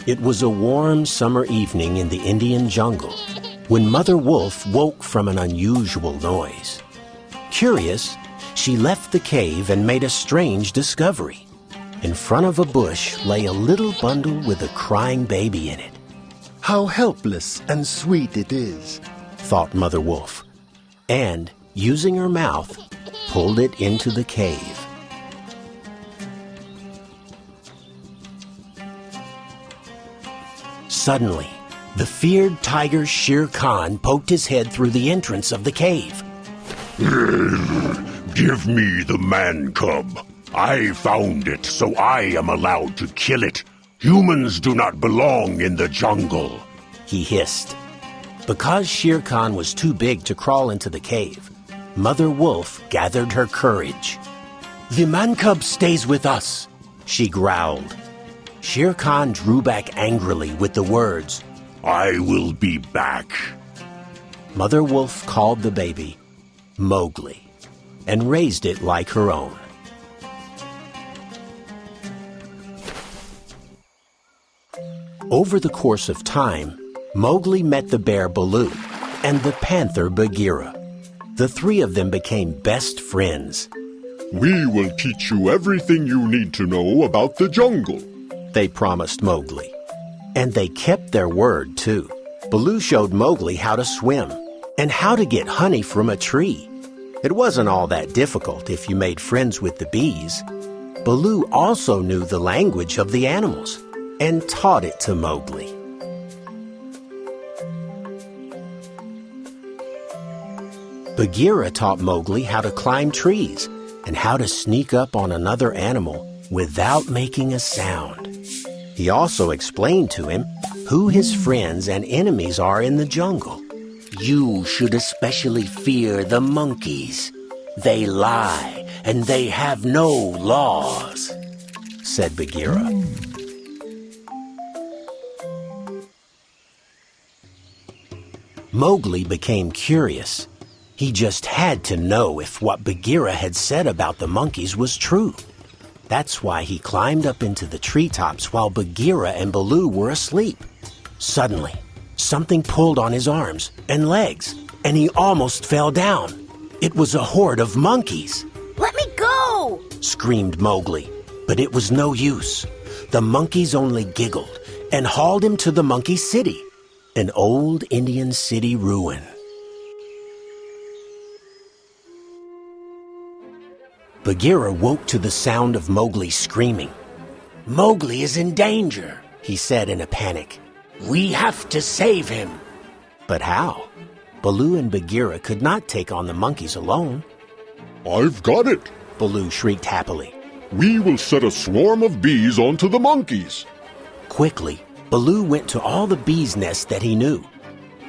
It was a warm summer evening in the Indian jungle when Mother Wolf woke from an unusual noise. Curious, she left the cave and made a strange discovery. In front of a bush lay a little bundle with a crying baby in it. How helpless and sweet it is, thought Mother Wolf, and, using her mouth, pulled it into the cave. Suddenly, the feared tiger Shere Khan poked his head through the entrance of the cave. Give me the man-cub. I found it, so I am allowed to kill it. Humans do not belong in the jungle, he hissed. Because Shere Khan was too big to crawl into the cave, Mother Wolf gathered her courage. The man-cub stays with us, she growled. Shere Khan drew back angrily with the words, I will be back. Mother Wolf called the baby Mowgli and raised it like her own. Over the course of time, Mowgli met the bear Baloo and the panther Bagheera. The three of them became best friends. We will teach you everything you need to know about the jungle, they promised Mowgli. And they kept their word, too. Baloo showed Mowgli how to swim and how to get honey from a tree. It wasn't all that difficult if you made friends with the bees. Baloo also knew the language of the animals and taught it to Mowgli. Bagheera taught Mowgli how to climb trees and how to sneak up on another animal without making a sound. He also explained to him who his friends and enemies are in the jungle. You should especially fear the monkeys. They lie and they have no laws, said Bagheera. Mowgli became curious. He just had to know if what Bagheera had said about the monkeys was true. That's why he climbed up into the treetops while Bagheera and Baloo were asleep. Suddenly, something pulled on his arms and legs, and he almost fell down. It was a horde of monkeys. Let me go! Screamed Mowgli, but it was no use. The monkeys only giggled and hauled him to the monkey city, an old Indian city ruin. Bagheera woke to the sound of Mowgli screaming. Mowgli is in danger, he said in a panic. We have to save him. But how? Baloo and Bagheera could not take on the monkeys alone. I've got it, Baloo shrieked happily. We will set a swarm of bees onto the monkeys. Quickly, Baloo went to all the bees' nests that he knew.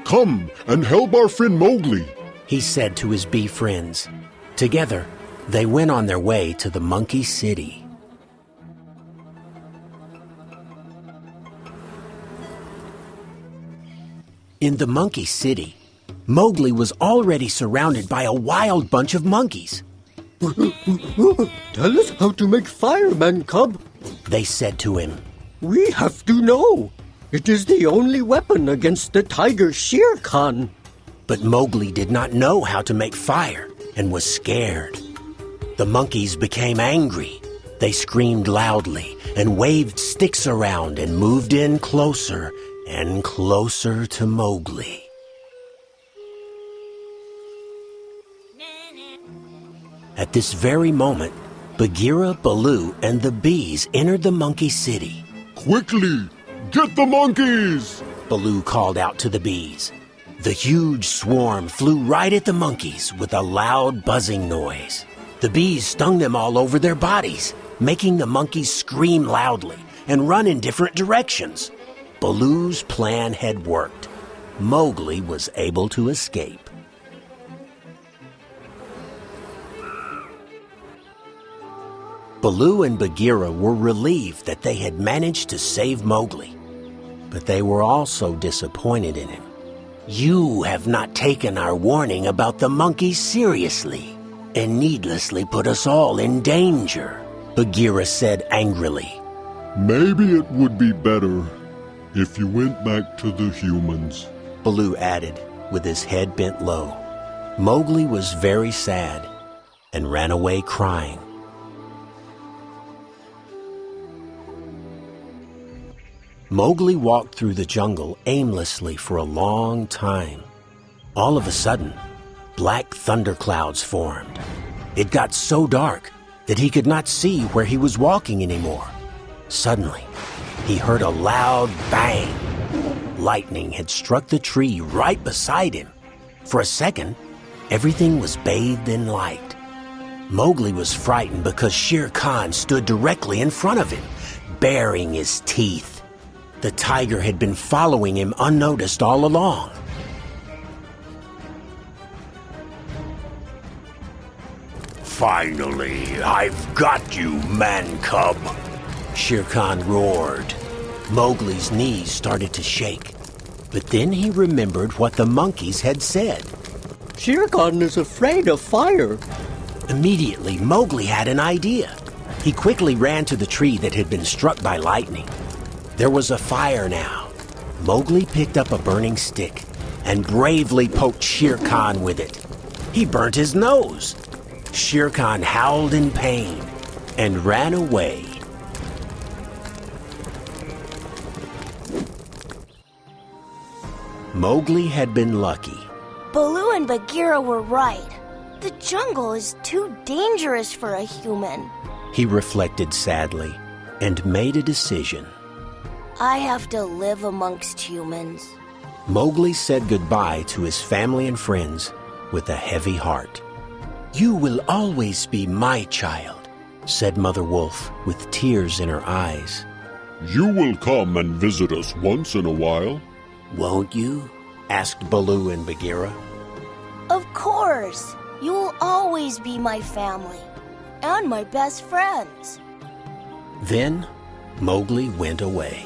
Come and help our friend Mowgli, he said to his bee friends. Together, they went on their way to the monkey city. In the monkey city, Mowgli was already surrounded by a wild bunch of monkeys. Tell us how to make fire, man-cub, they said to him. We have to know. It is the only weapon against the tiger Shere Khan. But Mowgli did not know how to make fire and was scared. The monkeys became angry. They screamed loudly and waved sticks around and moved in closer and closer to Mowgli. At this very moment, Bagheera, Baloo, and the bees entered the monkey city. Quickly, get the monkeys! Baloo called out to the bees. The huge swarm flew right at the monkeys with a loud buzzing noise. The bees stung them all over their bodies, making the monkeys scream loudly and run in different directions. Baloo's plan had worked. Mowgli was able to escape. Baloo and Bagheera were relieved that they had managed to save Mowgli, but they were also disappointed in him. You have not taken our warning about the monkeys seriously, and needlessly put us all in danger, Bagheera said angrily. Maybe it would be better if you went back to the humans, Baloo added, with his head bent low. Mowgli was very sad and ran away crying. Mowgli walked through the jungle aimlessly for a long time. All of a sudden, black thunderclouds formed. It got so dark that he could not see where he was walking anymore. Suddenly, he heard a loud bang. Lightning had struck the tree right beside him. For a second, everything was bathed in light. Mowgli was frightened because Shere Khan stood directly in front of him, baring his teeth. The tiger had been following him unnoticed all along. Finally, I've got you, man-cub, Shere Khan roared. Mowgli's knees started to shake. But then he remembered what the monkeys had said. Shere Khan is afraid of fire. Immediately, Mowgli had an idea. He quickly ran to the tree that had been struck by lightning. There was a fire now. Mowgli picked up a burning stick and bravely poked Shere Khan with it. He burnt his nose. Shere Khan howled in pain and ran away. Mowgli had been lucky. Baloo and Bagheera were right. The jungle is too dangerous for a human. He reflected sadly and made a decision. I have to live amongst humans. Mowgli said goodbye to his family and friends with a heavy heart. "You will always be my child," said Mother Wolf with tears in her eyes. You will come and visit us once in a while. "Won't you?" asked Baloo and Bagheera. Of course. You will always be my family and my best friends. Then Mowgli went away.